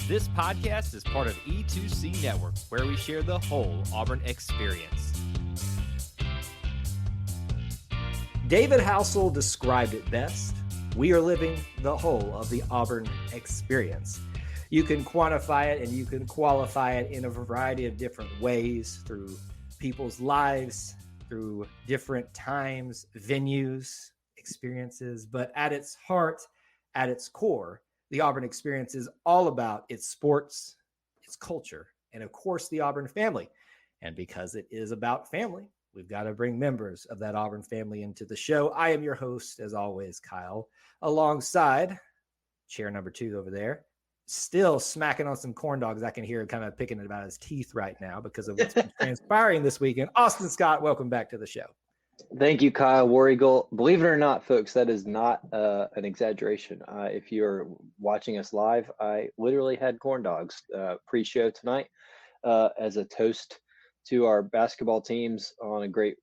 This podcast is part of E2C Network, where we share the whole Auburn experience. David Housel described it best. We are living the whole of the Auburn experience. You can quantify it and you can qualify it in a variety of different ways through people's lives, through different times, venues, experiences. But at its heart, at its core, the Auburn experience is all about its sports, its culture, and of course, the Auburn family. And because it is about family, we've got to bring members of that Auburn family into the show. I am your host, as always, Kyle, alongside chair number 2 over there, still smacking on some corn dogs. I can hear him kind of picking it about his teeth right now because of what's been transpiring this weekend. Austin Scott, welcome back to the show. Thank you, Kyle. War Eagle. Believe it or not, folks, that is not an exaggeration. If you're watching us live, I literally had corn dogs pre-show tonight as a toast to our basketball teams on a great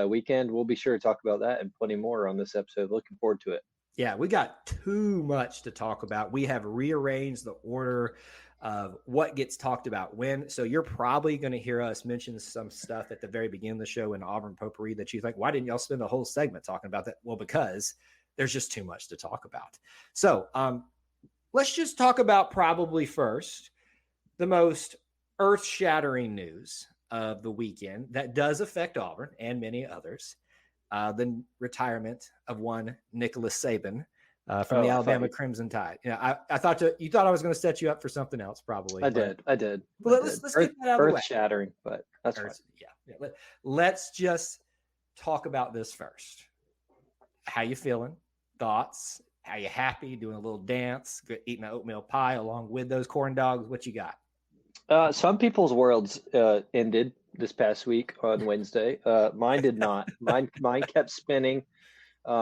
weekend. We'll be sure to talk about that and plenty more on this episode. Looking forward to it. Yeah, we got too much to talk about. We have rearranged the order of what gets talked about when. So you're probably going to hear us mention some stuff at the very beginning of the show in Auburn Potpourri that you think, why didn't y'all spend a whole segment talking about that? Well, because there's just too much to talk about. So let's just talk about probably first the most earth-shattering news of the weekend that does affect Auburn and many others. The retirement of one Nicholas Saban from the Alabama Crimson Tide. You know, I thought you thought I was going to set you up for something else, probably. I did. Well, let's get that out of the way. Earth shattering, but that's fine. Yeah. Let's just talk about this first. How you feeling? Thoughts? How you happy? Doing a little dance? Eating an oatmeal pie along with those corn dogs? What you got? Some people's worlds ended this past week on Wednesday. Mine did not. Mine kept spinning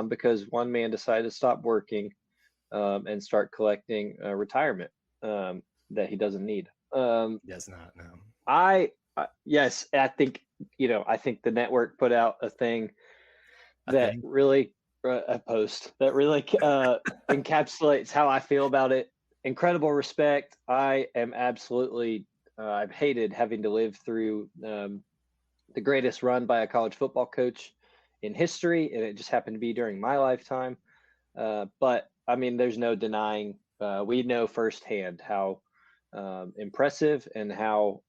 because one man decided to stop working and start collecting retirement that he doesn't need. Does not. No. Yes, I think the network put out a thing that really a post that really encapsulates how I feel about it. Incredible respect. I am absolutely. I've hated having to live through the greatest run by a college football coach in history, and it just happened to be during my lifetime. But I mean, there's no denying. We know firsthand how impressive and how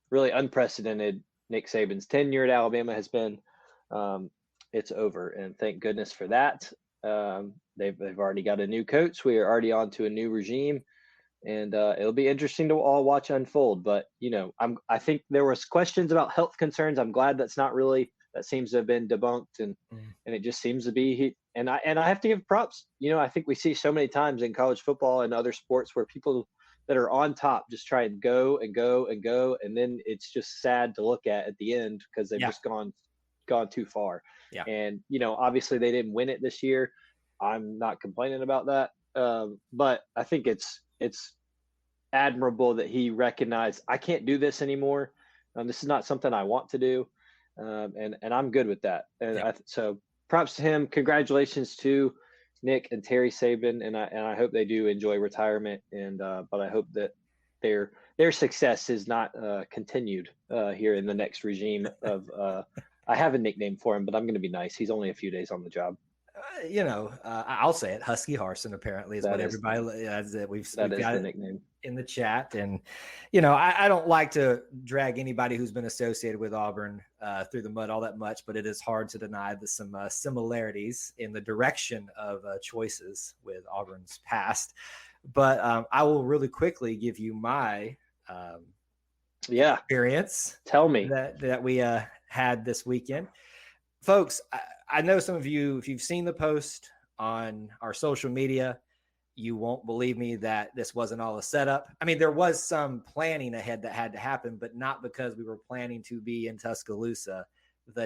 really unprecedented Nick Saban's tenure at Alabama has been. It's over, and thank goodness for that. They've already got a new coach. We are already on to a new regime. And it'll be interesting to all watch unfold. But, I think there was questions about health concerns. I'm glad that seems to have been debunked. And it just seems to be and I have to give props. I think we see so many times in college football and other sports where people that are on top just try and go and go and go. And then it's just sad to look at the end because they've just gone too far. Yeah. And, obviously they didn't win it this year. I'm not complaining about that. But I think it's admirable that he recognized I can't do this anymore. This is not something I want to do. And I'm good with that. And so props to him. Congratulations to Nick and Terry Saban. And I hope they do enjoy retirement. And, but I hope that their success is not continued here in the next regime of, I have a nickname for him, but I'm going to be nice. He's only a few days on the job. I'll say it. Husky Harson apparently is what everybody we've got the nickname in the chat. And, I don't like to drag anybody who's been associated with Auburn through the mud all that much, but it is hard to deny some similarities in the direction of choices with Auburn's past. But I will really quickly give you my experience. Tell me that we had this weekend. Folks, I know some of you, if you've seen the post on our social media, you won't believe me that this wasn't all a setup. I mean, there was some planning ahead that had to happen, but not because we were planning to be in Tuscaloosa.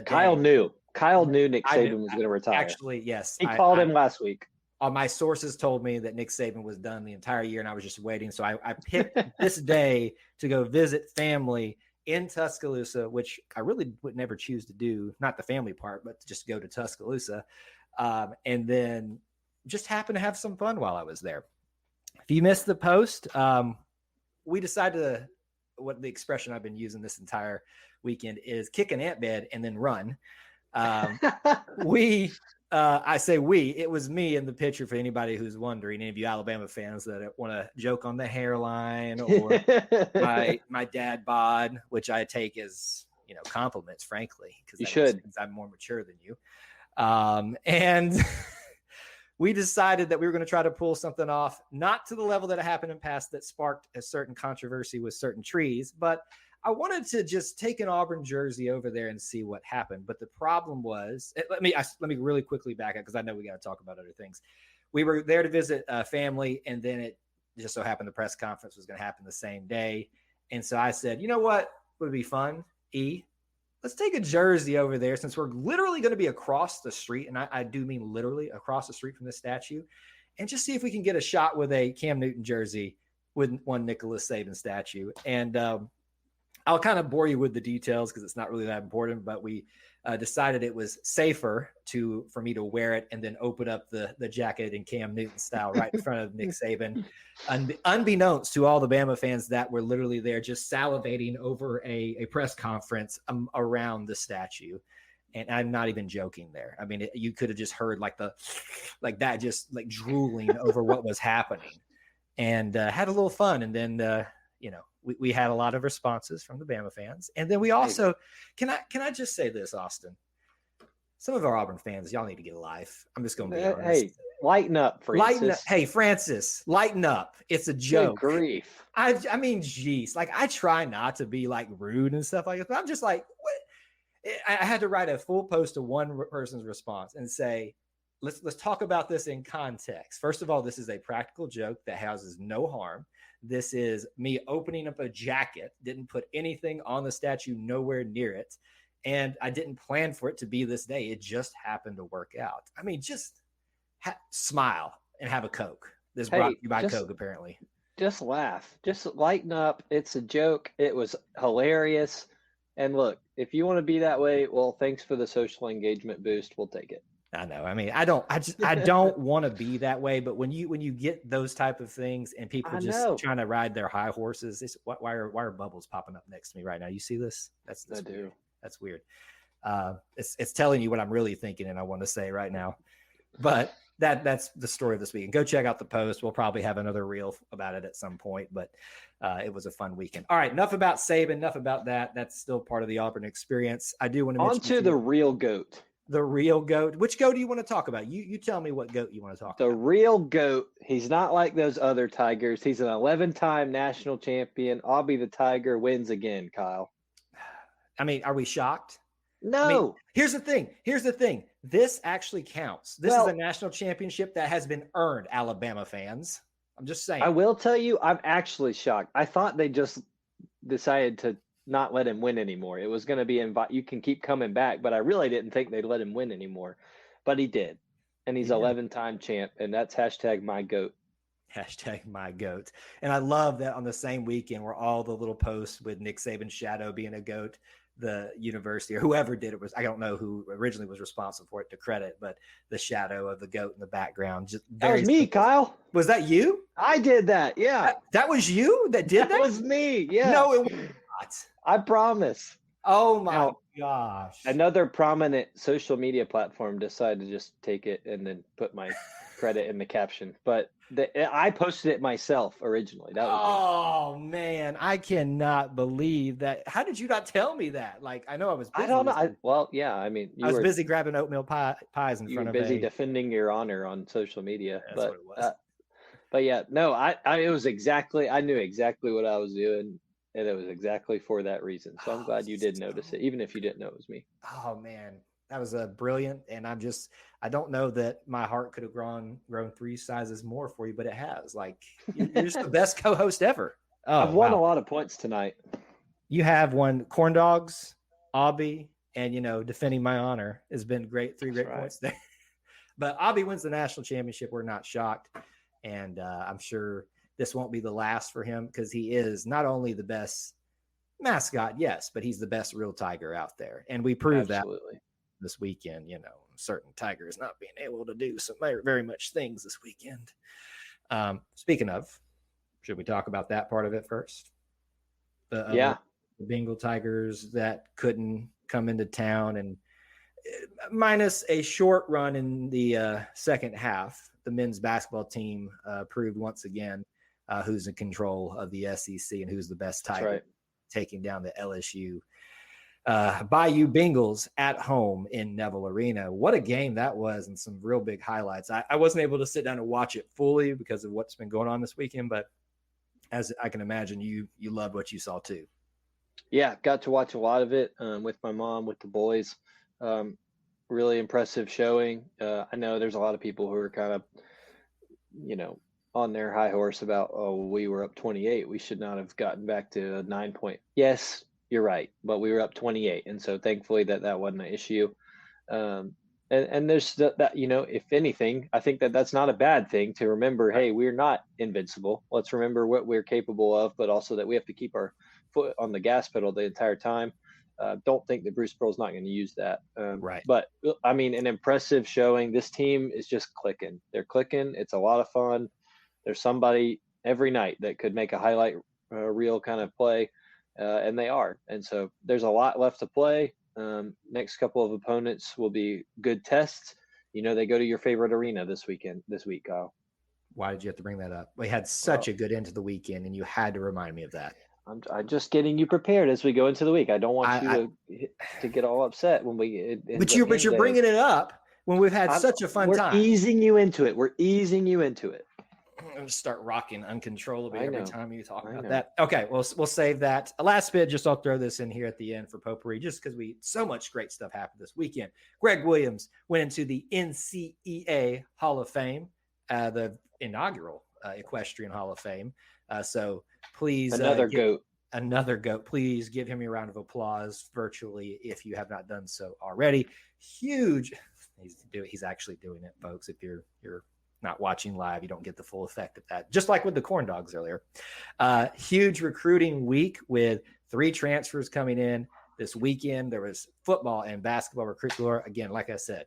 Kyle knew Nick Saban was going to retire. Actually, yes. He called him last week. My sources told me that Nick Saban was done the entire year, and I was just waiting. So I picked this day to go visit family in Tuscaloosa, which I really would never choose to do, not the family part, but to just go to Tuscaloosa. And then just happened to have some fun while I was there. If you missed the post, we decided to, what the expression I've been using this entire weekend is, kick an ant bed and then run. I say we, it was me in the picture for anybody who's wondering, any of you Alabama fans that want to joke on the hairline or my dad bod, which I take as, compliments, frankly, because you should. I'm more mature than you. And we decided that we were going to try to pull something off, not to the level that it happened in the past that sparked a certain controversy with certain trees, but I wanted to just take an Auburn jersey over there and see what happened. But the problem was, let me really quickly back up because I know we got to talk about other things. We were there to visit a family, and then it just so happened the press conference was going to happen the same day. And so I said, you know what would be fun? Let's take a jersey over there since we're literally going to be across the street. And I do mean literally across the street from the statue, and just see if we can get a shot with a Cam Newton jersey with one Nicholas Saban statue. And I'll kind of bore you with the details because it's not really that important, but we decided it was safer for me to wear it and then open up the jacket in Cam Newton style right in front of Nick Saban, unbeknownst to all the Bama fans that were literally there just salivating over a press conference around the statue. And I'm not even joking there. I mean, you could have just heard like that, just like drooling over what was happening, and had a little fun. And then, we had a lot of responses from the Bama fans. And then we also, can I just say this, Austin? Some of our Auburn fans, y'all need to get a life. I'm just going to be honest. Hey, lighten up, Francis. Lighten up. Hey, Francis, lighten up. It's a joke. Good grief. I mean, geez, like I try not to be like rude and stuff like that, but I'm just like, what? I had to write a full post to one person's response and say, let's talk about this in context. First of all, this is a practical joke that houses no harm. This is me opening up a jacket, didn't put anything on the statue, nowhere near it. And I didn't plan for it to be this day. It just happened to work out. I mean, just smile and have a Coke. This brought you by Coke, apparently. Just laugh. Just lighten up. It's a joke. It was hilarious. And look, if you want to be that way, well, thanks for the social engagement boost. We'll take it. I know. I mean, I don't want to be that way, but when you get those type of things and people just trying to ride their high horses, why are bubbles popping up next to me right now? You see this? That's I do. Weird. That's weird. It's telling you what I'm really thinking and I want to say right now. But that's the story of this week. And go check out the post. We'll probably have another reel about it at some point, but it was a fun weekend. All right, enough about Saban, enough about that. That's still part of the Auburn experience. I do want to mention on to the real GOAT. The real GOAT. Which GOAT do you want to talk about? You tell me what GOAT you want to talk about. The real GOAT. He's not like those other Tigers. He's an 11-time national champion. Aubie the Tiger wins again, Kyle. I mean, are we shocked? No. I mean, here's the thing. This actually counts. This is a national championship that has been earned, Alabama fans. I'm just saying. I will tell you, I'm actually shocked. I thought they just decided to not let him win anymore. It was going to be you can keep coming back, but I really didn't think they'd let him win anymore. But he did. And he's 11-time champ, and that's #myGOAT. #myGOAT. And I love that on the same weekend where all the little posts with Nick Saban's shadow being a GOAT, the university or whoever did it was, I don't know who originally was responsible for it to credit, but the shadow of the GOAT in the background. That was me, Kyle. Was that you? I did that. Yeah. That was you that did that? That was me. Yeah. No, it was not. I promise. Oh my gosh. Another prominent social media platform decided to just take it and then put my credit in the caption. But I posted it myself originally. That was me. Man, I cannot believe that. How did you not tell me that? Like, I know I was busy. I don't know. I mean, I was busy grabbing oatmeal pies in front of you were busy defending your honor on social media. That's what it was. But yeah, no, it was exactly, I knew exactly what I was doing. And it was exactly for that reason. So I'm glad you did notice it, even if you didn't know it was me. Oh, man. That was brilliant. And I don't know that my heart could have grown 3 sizes more for you, but it has. Like, you're just the best co-host ever. Oh, I've won a lot of points tonight. You have won corn dogs, Aubie, and, defending my honor has been great. 3 great points there. But Aubie wins the national championship. We're not shocked. And I'm sure this won't be the last for him because he is not only the best mascot, yes, but he's the best real Tiger out there. And we proved that this weekend, certain Tigers not being able to do some very, very much things this weekend. Speaking of, should we talk about that part of it first? The Bengal Tigers that couldn't come into town, and minus a short run in the second half, the men's basketball team proved once again who's in control of the SEC and who's the best Tiger, taking down the LSU Bayou Bengals at home in Neville Arena. What a game that was, and some real big highlights. I wasn't able to sit down and watch it fully because of what's been going on this weekend, but as I can imagine, you loved what you saw too. Yeah, got to watch a lot of it with my mom, with the boys. Really impressive showing. I know there's a lot of people who are kind of, on their high horse about, we were up 28. We should not have gotten back to a 9-point. Yes, you're right, but we were up 28. And so thankfully that wasn't an issue. And there's that, if anything, I think that's not a bad thing to remember. Hey, we're not invincible. Let's remember what we're capable of, but also that we have to keep our foot on the gas pedal the entire time. Don't think that Bruce Pearl's not going to use that. Right. But I mean, an impressive showing. This team is just clicking. They're clicking. It's a lot of fun. There's somebody every night that could make a highlight reel kind of play, and they are. And so there's a lot left to play. Next couple of opponents will be good tests. They go to your favorite arena this week, Kyle. Why did you have to bring that up? We had such a good end to the weekend, and you had to remind me of that. I'm just getting you prepared as we go into the week. I don't want you to get all upset when we. But you're bringing it up when we've had such a fun time. We're easing you into it. I'm going to start rocking uncontrollably every time you talk about that. Okay, well, we'll save that. Last bit, just I'll throw this in here at the end for potpourri, just because so much great stuff happened this weekend. Greg Williams went into the NCEA Hall of Fame, the inaugural Equestrian Hall of Fame. So please, another goat. Please give him a round of applause virtually if you have not done so already. Huge. He's actually doing it, folks. If you're not watching live, you don't get the full effect of that. Just like with the corn dogs earlier. Huge recruiting week with 3 transfers coming in this weekend. There was football and basketball recruit galore. Again, like I said,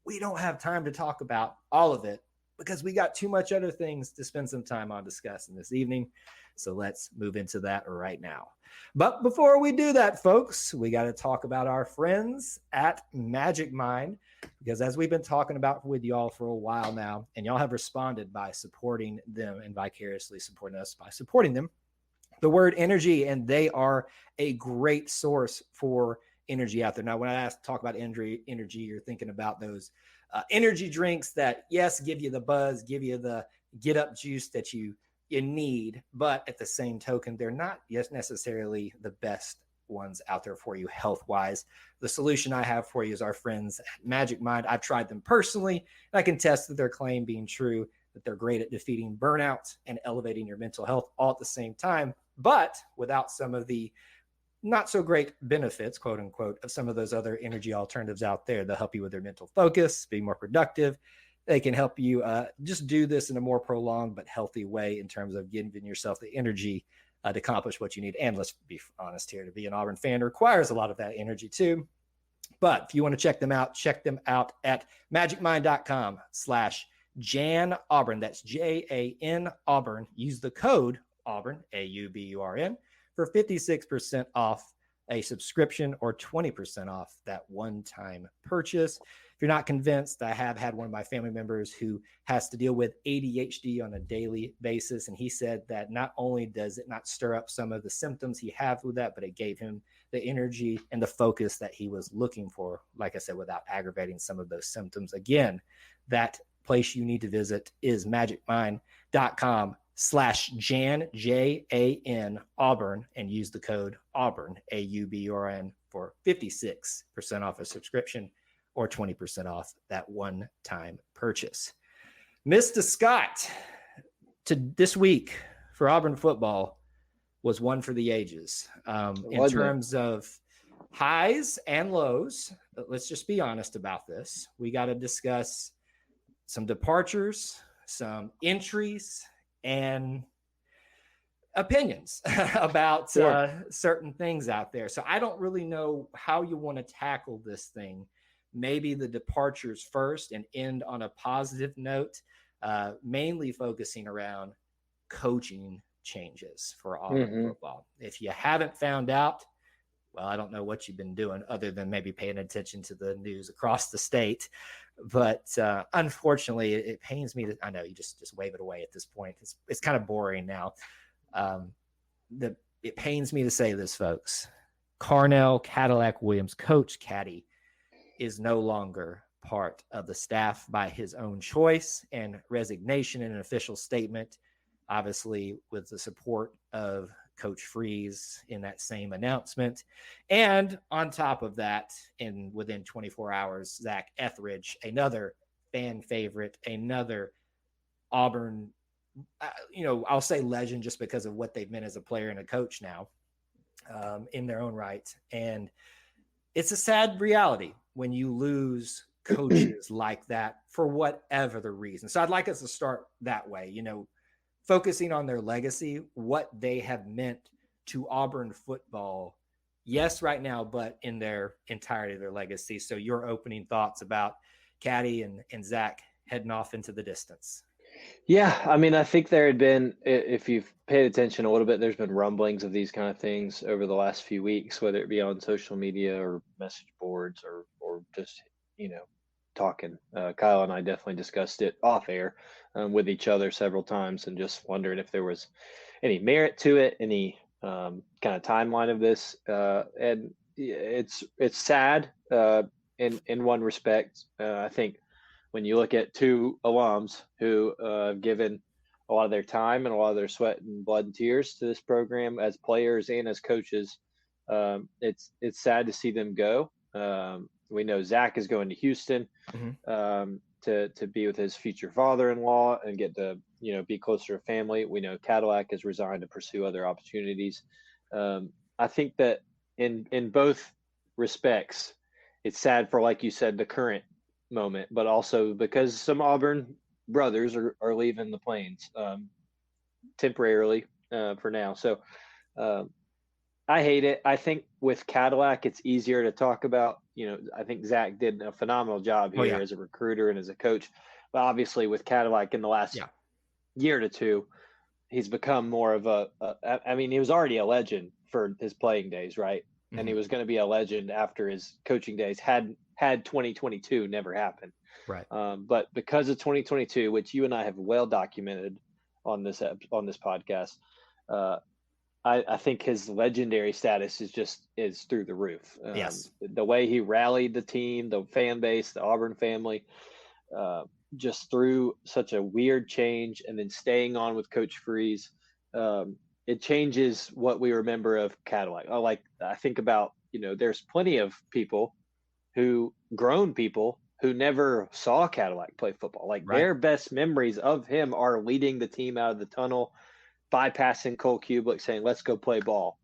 we don't have time to talk about all of it because we got too much other things to spend some time on discussing this evening. So let's move into that right now. But before we do that, folks, we got to talk about our friends at Magic Mind, because as we've been talking about with y'all for a while now, and y'all have responded by supporting them and vicariously supporting us by supporting them, the word energy, and they are a great source for energy out there. Now, when I talk about energy, you're thinking about those energy drinks that, yes, give you the buzz, give you the get up juice that you need, but at the same token, they're not necessarily the best ones out there for you health wise. The solution I have for you is our friends at Magic Mind. I've tried them personally, and I can test that their claim being true, that they're great at defeating burnout and elevating your mental health all at the same time, but without some of the not so great benefits, quote unquote, of some of those other energy alternatives out there. They'll help you with their mental focus, be more productive. They can help you just do this in a more prolonged but healthy way in terms of giving yourself the energy to accomplish what you need. And let's be honest here, to be an Auburn fan requires a lot of that energy too. But if you want to check them out at magicmind.com/Jan Auburn. That's JAN Auburn. Use the code Auburn, AUBURN, for 56% off a subscription or 20% off that one-time purchase. If you're not convinced, I have had one of my family members who has to deal with ADHD on a daily basis, and he said that not only does it not stir up some of the symptoms he has with that, but it gave him the energy and the focus that he was looking for, like I said, without aggravating some of those symptoms. Again, that place you need to visit is magicmind.com/Jan, JAN Auburn, and use the code Auburn, AUBURN, for 56% off a subscription or 20% off that one-time purchase. Mr. Scott, this week for Auburn football was one for the ages in terms of highs and lows. But let's just be honest about this. We got to discuss some departures, some entries, and opinions about certain things out there. So I don't really know how you want to tackle this thing. Maybe the departures first and end on a positive note. mainly focusing around coaching changes for Auburn football. If you haven't found out, well, I don't know what you've been doing other than maybe paying attention to the news across the state. But unfortunately, it pains me I know you just wave it away at this point. It's kind of boring now. It pains me to say this, folks. Carnell Cadillac Williams, Coach Caddy, is no longer part of the staff by his own choice and resignation in an official statement, obviously with the support of Coach Freeze in that same announcement. And on top of that, within 24 hours, Zach Etheridge, another fan favorite, another Auburn, I'll say legend just because of what they've been as a player and a coach now in their own right. And it's a sad reality when you lose coaches like that for whatever the reason. So I'd like us to start that way, focusing on their legacy, what they have meant to Auburn football, yes, right now, but in their entirety of their legacy. So your opening thoughts about Caddy and Zach heading off into the distance. Yeah, I mean, I think there had been, if you've paid attention a little bit, there's been rumblings of these kind of things over the last few weeks, whether it be on social media or message boards or just, talking. Kyle and I definitely discussed it off air with each other several times and just wondered if there was any merit to it, any kind of timeline of this. And it's sad in one respect. I think when you look at two alums who have given a lot of their time and a lot of their sweat and blood and tears to this program as players and as coaches, it's sad to see them go. We know Zach is going to Houston to be with his future father-in-law and get to be closer to family. We know Cadillac has resigned to pursue other opportunities. I think that in both respects, it's sad for, like you said, the current moment, but also because some Auburn brothers are leaving the Plains temporarily for now. So I hate it. I think with Cadillac, it's easier to talk about. I think Zach did a phenomenal job here as a recruiter and as a coach. But obviously with Cadillac in the last year to two, he's become more of he was already a legend for his playing days, right? Mm-hmm. And he was going to be a legend after his coaching days had 2022 never happened. Right. But because of 2022, which you and I have well documented on this podcast, I think his legendary status is through the roof. Yes. The way he rallied the team, the fan base, the Auburn family, just through such a weird change and then staying on with Coach Freeze, it changes what we remember of Cadillac. I think about, there's plenty of grown people who never saw Cadillac play football. Their best memories of him are leading the team out of the tunnel, bypassing Cole Kubelik, saying, let's go play ball.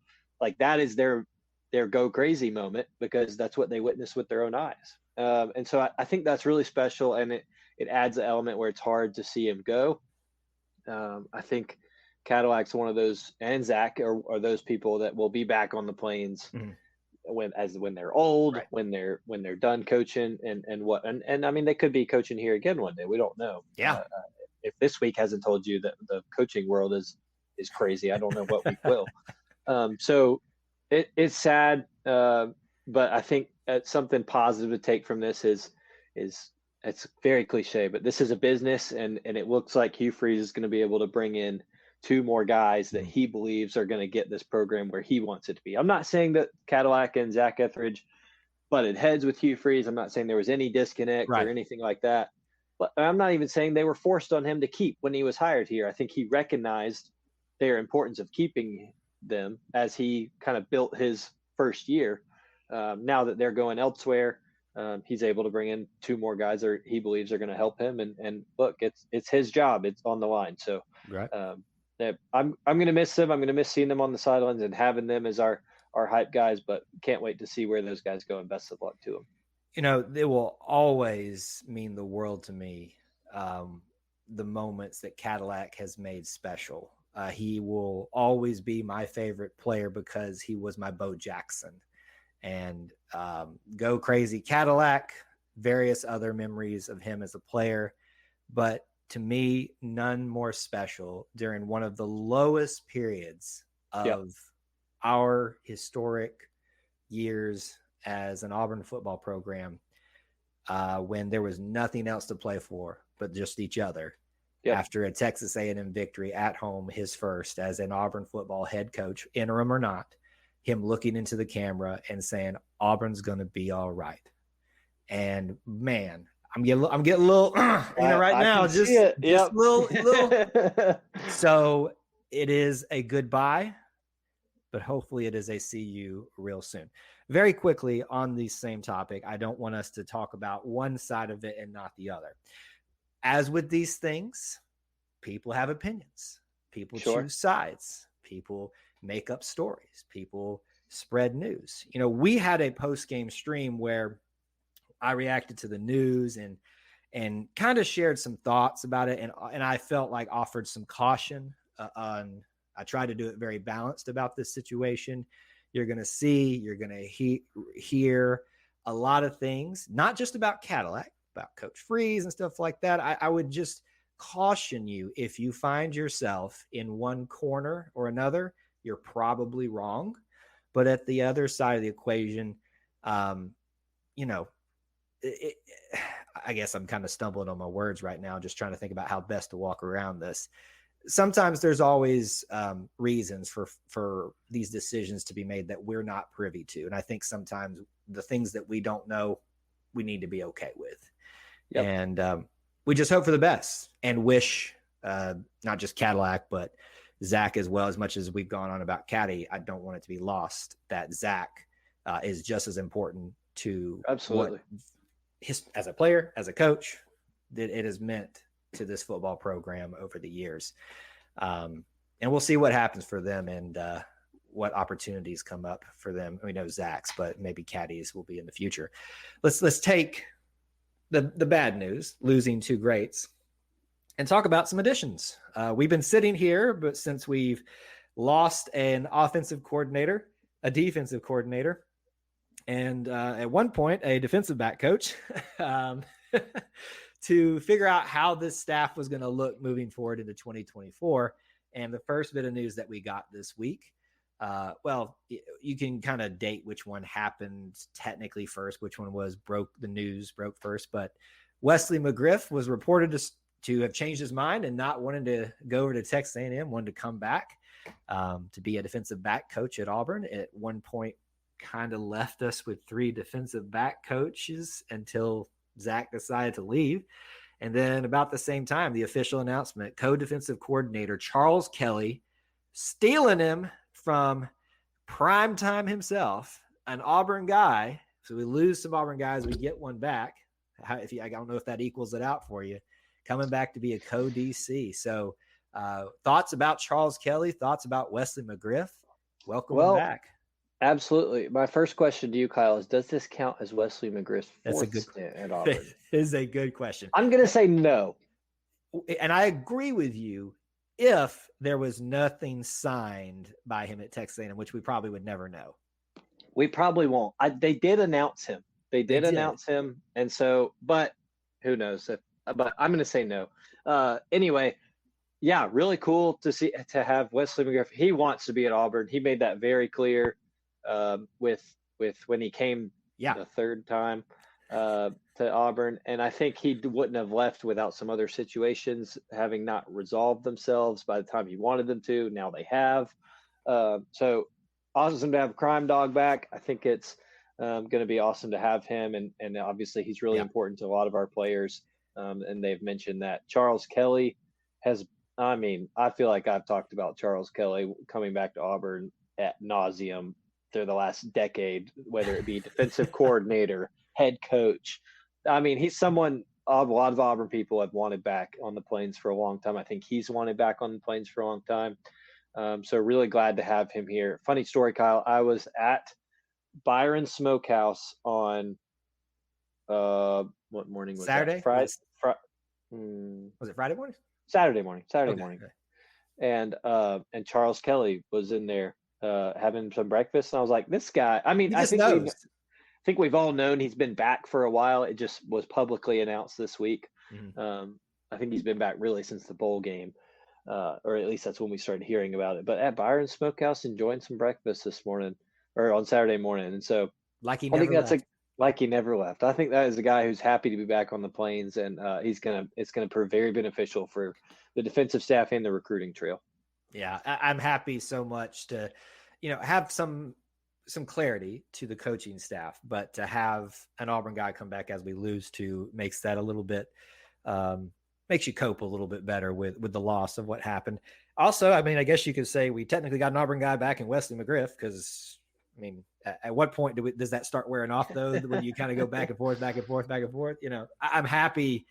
That is their go crazy moment because that's what they witnessed with their own eyes. And so I think that's really special, and it adds an element where it's hard to see him go. I think Cadillac's one of those, and Zach are those people that will be back on the Plains when they're old, when they're done coaching and I mean, they could be coaching here again one day. We don't know. Yeah. If this week hasn't told you that the coaching world is crazy, I don't know what week will. So it's sad, but I think something positive to take from this is it's very cliche, but this is a business, and it looks like Hugh Freeze is going to be able to bring in two more guys that he believes are going to get this program where he wants it to be. I'm not saying that Cadillac and Zach Etheridge butted heads with Hugh Freeze. I'm not saying there was any disconnect or anything like that. But I'm not even saying they were forced on him to keep when he was hired here. I think he recognized their importance of keeping them as he kind of built his first year. Now that they're going elsewhere, he's able to bring in two more guys that he believes are going to help him. And look, it's his job. It's on the line. So I'm going to miss them. I'm going to miss seeing them on the sidelines and having them as our hype guys, but can't wait to see where those guys go, and best of luck to them. It will always mean the world to me, the moments that Cadillac has made special. He will always be my favorite player because he was my Bo Jackson. And go crazy Cadillac, various other memories of him as a player. But to me, none more special during one of the lowest periods of our historic years as an Auburn football program, when there was nothing else to play for but just each other. After a Texas A&M victory at home, his first as an Auburn football head coach, interim or not, him looking into the camera and saying, Auburn's going to be all right. And man, I'm getting a little, right now, just a little. So it is a goodbye, but hopefully it is a see you real soon. Very quickly on the same topic, I don't want us to talk about one side of it and not the other. As with these things, people have opinions. People choose sides. People make up stories. People spread news. We had a post-game stream where I reacted to the news and kind of shared some thoughts about it. And I felt like offered some caution. I tried to do it very balanced about this situation. You're going to hear a lot of things, not just about Cadillac, about Coach Freeze and stuff like that. I would just caution you, if you find yourself in one corner or another, you're probably wrong. But at the other side of the equation, I guess I'm kind of stumbling on my words right now, just trying to think about how best to walk around this. Sometimes there's always reasons for these decisions to be made that we're not privy to. And I think sometimes the things that we don't know, we need to be okay with. And we just hope for the best and wish not just Cadillac, but Zach as well. As much as we've gone on about Caddy, I don't want it to be lost that Zach is just as important to absolutely as a player, as a coach, that it has meant to this football program over the years. And we'll see what happens for them and what opportunities come up for them. We know Zach's, but maybe Caddy's will be in the future. Let's take the bad news, losing two greats, and talk about some additions. We've been sitting here, but since we've lost an offensive coordinator, a defensive coordinator, and at one point a defensive back coach, to figure out how this staff was going to look moving forward into 2024. And the first bit of news that we got this week, you can kind of date which one happened technically first, which one broke first. But Wesley McGriff was reported to have changed his mind and not wanting to go over to Texas A&M, wanted to come back to be a defensive back coach at Auburn. At one point, kind of left us with 3 defensive back coaches until Zach decided to leave. And then about the same time, the official announcement, co-defensive coordinator Charles Kelly, stealing him from primetime himself, an Auburn guy. So we lose some Auburn guys, we get one back. I don't know if that equals it out for you, coming back to be a co-DC. So thoughts about Charles Kelly, thoughts about Wesley McGriff. Welcome back. Absolutely. My first question to you, Kyle, is does this count as Wesley McGriff's fourth stint at Auburn? That is a good question. I'm going to say no. And I agree with you if there was nothing signed by him at Texas A&M, which we probably would never know. We probably won't. They did announce him. They did announce him. And so, but who knows? But I'm going to say no. Anyway, yeah, really cool to have Wesley McGriff. He wants to be at Auburn. He made that very clear with when he came the third time to Auburn. And I think he wouldn't have left without some other situations having not resolved themselves by the time he wanted them to. Now they have. So awesome to have Crime Dog back. I think it's going to be awesome to have him. And obviously he's really important to a lot of our players. And they've mentioned that Charles Kelly I feel like I've talked about Charles Kelly coming back to Auburn ad nauseum through the last decade, whether it be defensive coordinator, head coach. I mean, he's someone a lot of Auburn people have wanted back on the Plains for a long time. I think he's wanted back on the Plains for a long time. So really glad to have him here. Funny story, Kyle. I was at Byron Smokehouse on what morning was Saturday? That? Friday. Was it Friday morning? Saturday morning. Okay. And Charles Kelly was in there having some breakfast, and I was like, this guy. I mean, I think we've all known he's been back for a while. It just was publicly announced this week. Mm-hmm. I think he's been back really since the bowl game, or at least that's when we started hearing about it. But at Byron Smokehouse, enjoying some breakfast this morning or on Saturday morning, and so Like he I think never that's left. like he never left. I think that is a guy who's happy to be back on the plains, and it's gonna prove very beneficial for the defensive staff and the recruiting trail. Yeah, I'm happy so much to, have some clarity to the coaching staff, but to have an Auburn guy come back as we lose to makes that a little bit, makes you cope a little bit better with the loss of what happened. Also, I mean, I guess you could say we technically got an Auburn guy back in Wesley McGriff because, I mean, at what point does that start wearing off though? When you kind of go back and forth, back and forth, back and forth. I'm happy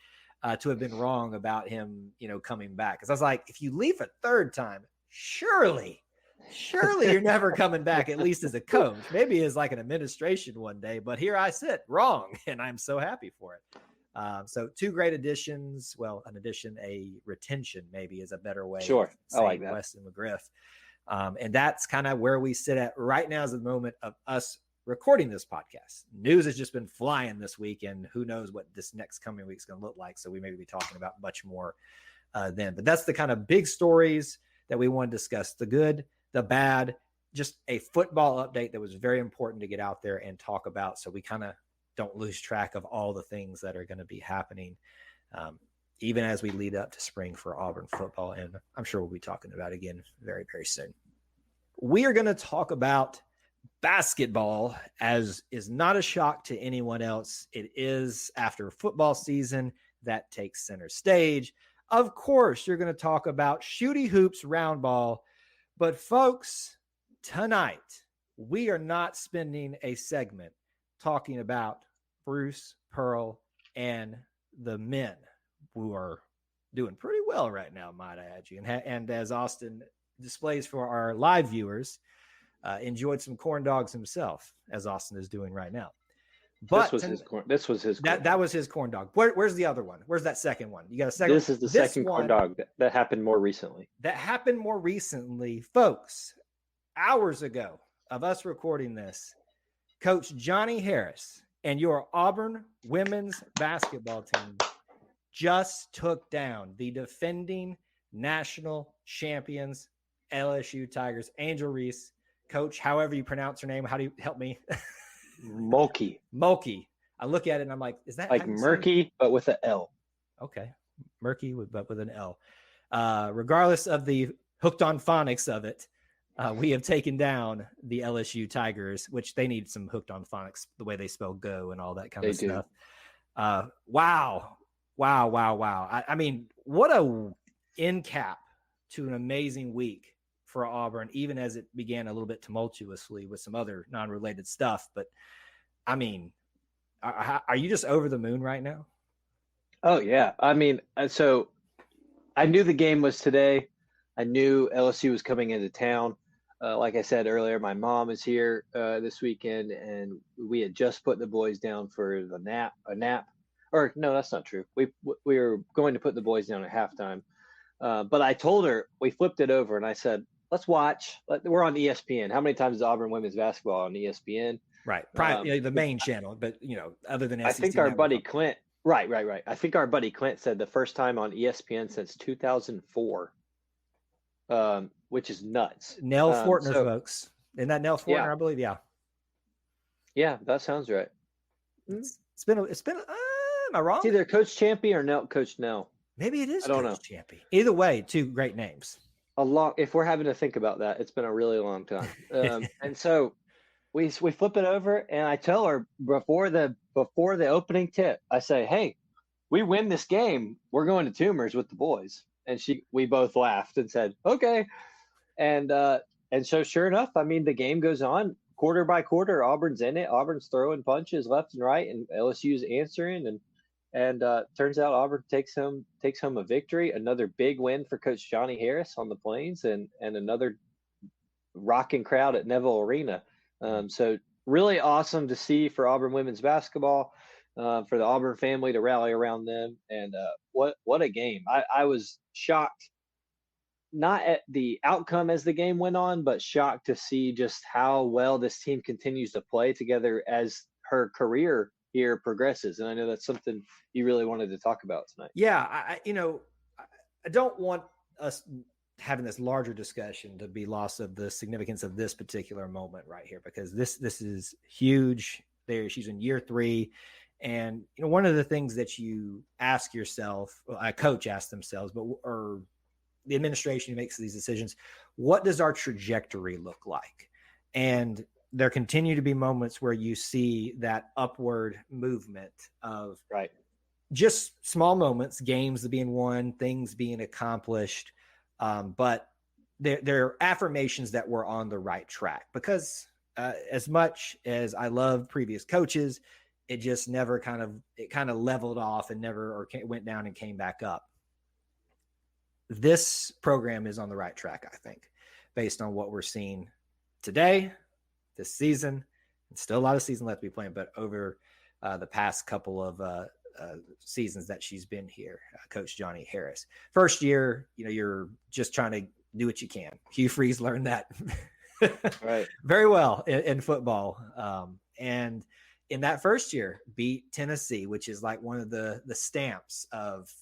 to have been wrong about him, coming back, because I was like, if you leave a third time, surely you're never coming back, at least as a coach, maybe as like an administration one day. But here I sit wrong, and I'm so happy for it. So 2 great additions. Well, a retention maybe is a better way. Sure, I like that. Weston McGriff. And that's kind of where we sit at right now, is the moment of us recording this podcast. News has just been flying this week, and who knows what this next coming week is going to look like. So we may be talking about much more then. But that's the kind of big stories that we want to discuss: the good, the bad, just a football update that was very important to get out there and talk about, so we kind of don't lose track of all the things that are going to be happening, even as we lead up to spring for Auburn football. And I'm sure we'll be talking about it again very, very soon. We are going to talk about basketball, as is not a shock to anyone else. It is after football season that takes center stage. Of course, you're going to talk about shooty hoops, round ball. But folks, tonight, we are not spending a segment talking about Bruce Pearl and the men, who are doing pretty well right now, might I add you. And as Austin displays for our live viewers, enjoyed some corn dogs himself, as Austin is doing right now. But this was his that was his corn dog. Where's the other one? Where's that second one? You got a second? This is the second corn dog that happened more recently. That happened more recently, folks. Hours ago of us recording this, Coach Johnny Harris and your Auburn women's basketball team just took down the defending national champions, LSU Tigers. Angel Reese, Coach, however you pronounce her name, how do you help me? Mulkey. I look at it and I'm like, is that like murky, but with an L? Okay. Murky, but with an L. Regardless of the hooked on phonics of it, we have taken down the LSU Tigers, which they need some hooked on phonics, the way they spell go and all that kind of stuff. Wow. I mean, what a end cap to an amazing week for Auburn, even as it began a little bit tumultuously with some other non-related stuff. But I mean, are you just over the moon right now? Oh yeah. I mean, so I knew the game was today. I knew LSU was coming into town. Like I said earlier, my mom is here this weekend, and we had just put the boys down for a nap. Or no, that's not true. We were going to put the boys down at halftime. But I told her, we flipped it over, and I said, let's watch. We're on ESPN. How many times is Auburn women's basketball on ESPN? Right. The main channel, but other than SEC I think our buddy Clint. Right. I think our buddy Clint said the first time on ESPN since 2004, which is nuts. Nell Fortner, folks. Isn't that Nell Fortner? Yeah. I believe. Yeah. Yeah, that sounds right. It's been. Am I wrong? It's either Coach Champy or Coach Nell. Maybe it is. I don't know. Champy. Either way, 2 great names. If we're having to think about that, it's been a really long time. And so we flip it over, and I tell her before the opening tip, I say, hey, we win this game, we're going to Tumors with the boys. And we both laughed and said, okay. And so sure enough, I mean, the game goes on quarter by quarter. Auburn's in it. Auburn's throwing punches left and right, and LSU's answering. And turns out Auburn takes home a victory. Another big win for Coach Johnny Harris on the Plains, and another rocking crowd at Neville Arena. So really awesome to see for Auburn women's basketball, for the Auburn family to rally around them. And what a game. I was shocked, not at the outcome as the game went on, but shocked to see just how well this team continues to play together as her career here progresses. And I know that's something you really wanted to talk about tonight. Yeah, I don't want us having this larger discussion to be lost of the significance of this particular moment right here, because this is huge. There, she's in year 3. And, one of the things that you ask yourself, a coach asks themselves, or the administration who makes these decisions, what does our trajectory look like? And there continue to be moments where you see that upward movement of just small moments, games being won, things being accomplished. But there are affirmations that we're on the right track, because as much as I love previous coaches, it just never kind of leveled off and never went down and came back up. This program is on the right track, I think, based on what we're seeing today, this season, and still a lot of season left to be playing, but over the past couple of seasons that she's been here, Coach Johnny Harris. First year, you're just trying to do what you can. Hugh Freeze learned that very well in football. And in that first year, beat Tennessee, which is like one of the stamps of,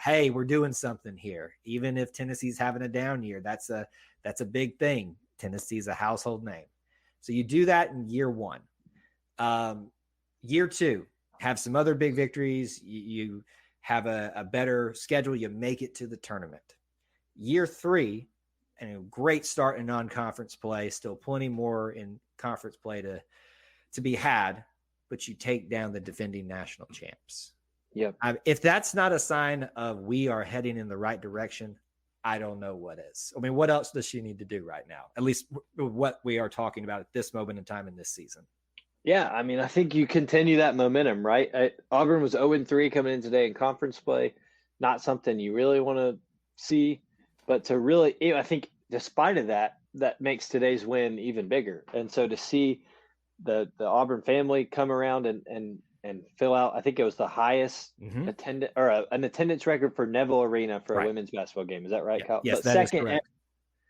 hey, we're doing something here. Even if Tennessee's having a down year, that's a big thing. Tennessee's a household name. So you do that in year 1. Year 2, have some other big victories. You have a better schedule. You make it to the tournament. Year 3, and a great start in non-conference play. Still plenty more in conference play to be had, but you take down the defending national champs. Yep. If that's not a sign of we are heading in the right direction, I don't know what is. I mean, what else does she need to do right now? At least what we are talking about at this moment in time in this season. Yeah, I mean, I think you continue that momentum, right? Auburn was 0-3 coming in today in conference play. Not something you really want to see, but to really, I think despite of that makes today's win even bigger. And so to see the Auburn family come around and fill out, I think it was the highest attendance or an attendance record for Neville Arena for a women's basketball game. Is that right, Kyle? Yes, but that is correct.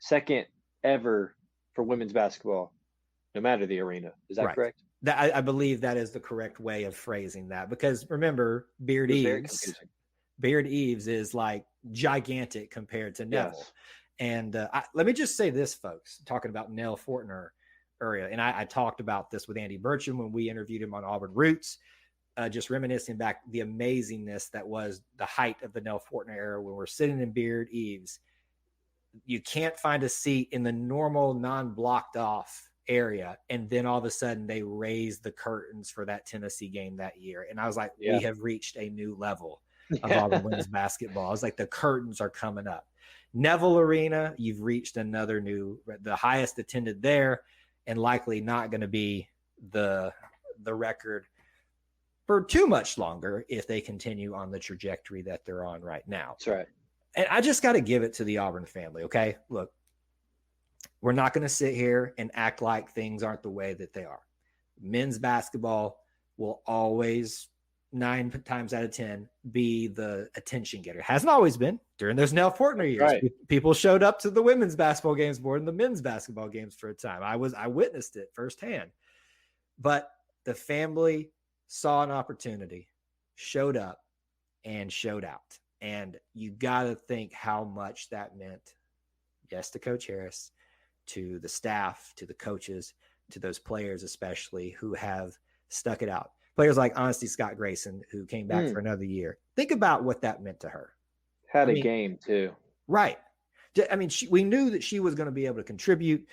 Second ever for women's basketball, no matter the arena. Is that correct? I believe that is the correct way of phrasing that, because remember, Beard Eves is like gigantic compared to Neville. Yes. And let me just say this, folks, talking about Nell Fortner area. And I talked about this with Andy Burcham when we interviewed him on Auburn Roots, just reminiscing back the amazingness that was the height of the Nell Fortner era when we're sitting in Beard Eves. You can't find a seat in the normal non-blocked off area, and then all of a sudden they raised the curtains for that Tennessee game that year, and I was like, we have reached a new level of Auburn women's basketball. I was like, the curtains are coming up. Neville Arena, you've reached the highest attended there, and likely not going to be the record for too much longer if they continue on the trajectory that they're on right now. That's right. And I just got to give it to the Auburn family. Okay, look, we're not going to sit here and act like things aren't the way that they are. Men's basketball will always, 9 times out of 10, be the attention getter. It hasn't always been. During those Nell Fortner years, people showed up to the women's basketball games more than the men's basketball games for a time. I witnessed it firsthand. But the family saw an opportunity, showed up, and showed out. And you got to think how much that meant, yes, to Coach Harris, to the staff, to the coaches, to those players especially who have stuck it out. Players like Honesty Scott Grayson, who came back for another year. Think about what that meant to her. Had a game too. Right. I mean, we knew that she was going to be able to contribute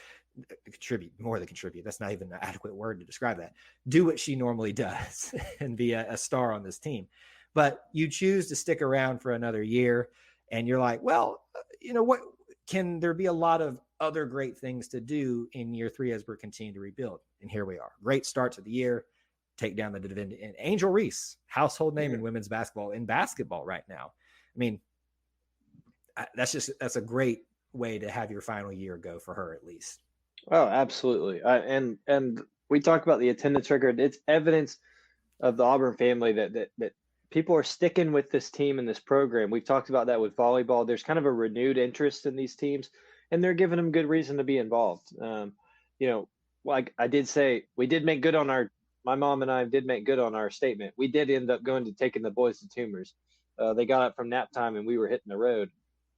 more than contribute. That's not even an adequate word to describe that. Do what she normally does and be a star on this team. But you choose to stick around for another year, and you're like, well, you know what? Can there be a lot of other great things to do in year 3 as we're continuing to rebuild? And here we are. Great start to the year. Take down the division. And Angel Reese, household name in women's basketball right now. I mean, that's a great way to have your final year go for her, at least. Oh, absolutely. And we talk about the attendance record. It's evidence of the Auburn family that people are sticking with this team and this program. We've talked about that with volleyball. There's kind of a renewed interest in these teams, and they're giving them good reason to be involved. Like I did say, we did make good on our my mom and I did make good on our statement. We did end up taking the boys to Tumors. They got up from nap time and we were hitting the road.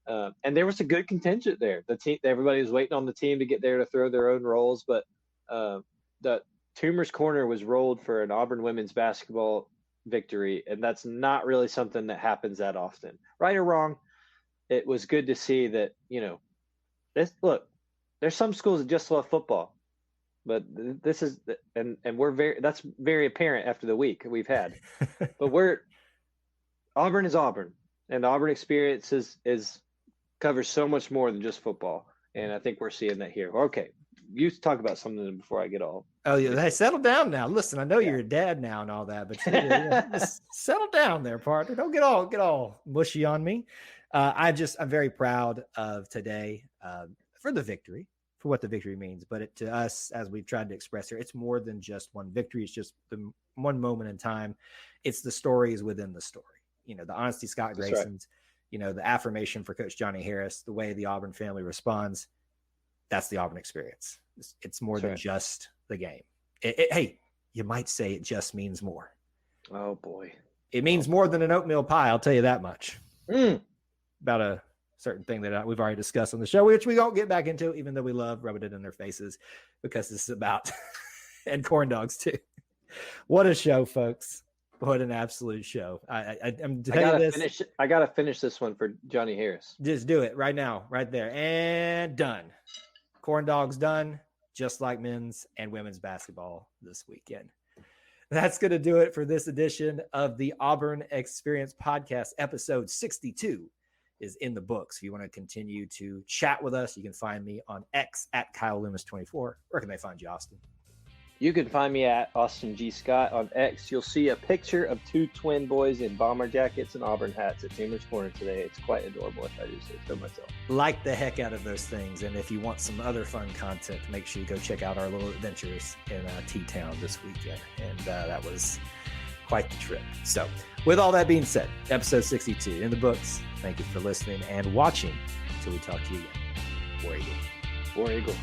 And there was a good contingent there. Everybody was waiting on the team to get there to throw their own rolls, but the Tumors corner was rolled for an Auburn women's basketball victory, and that's not really something that happens that often. Right or wrong, it was good to see that, there's some schools that just love football, but this is, and that's very apparent after the week we've had. But Auburn is Auburn, and the Auburn experience covers so much more than just football, and I think we're seeing that here. Okay, you talk about something before I get all. Oh yeah, hey, settle down now. Listen, I know you're a dad now and all that, but just settle down there, partner. Don't get all mushy on me. I'm very proud of today for the victory, for what the victory means. But to us, as we've tried to express here, it's more than just one victory. It's just the one moment in time. It's the stories within the story. The honesty Scott Grayson's, right. The affirmation for Coach Johnny Harris, the way the Auburn family responds. That's the Auburn experience. It's more than just the game. Hey, you might say it just means more. Oh boy. It means more than an oatmeal pie. I'll tell you that much. About a certain thing that we've already discussed on the show, which we won't get back into, even though we love rubbing it in their faces, because this is about, and corn dogs too. What a show, folks. What an absolute show. I gotta finish this one for Johnny Harris. Just do it right now, right there. And done. Corn dogs done, just like men's and women's basketball this weekend. That's going to do it for this edition of the Auburn Experience Podcast. Episode 62 is in the books. If you want to continue to chat with us, you can find me on X at Kyle Loomis 24. Where can they find you, Austin? You can find me at Austin G. Scott on X. You'll see a picture of two twin boys in bomber jackets and Auburn hats at Tumors Corner today. It's quite adorable, if I do say so myself. Like the heck out of those things. And if you want some other fun content, make sure you go check out our little adventures in T-Town this weekend. And that was quite the trip. So with all that being said, episode 62 in the books. Thank you for listening and watching until we talk to you again. War Eagle. War Eagle.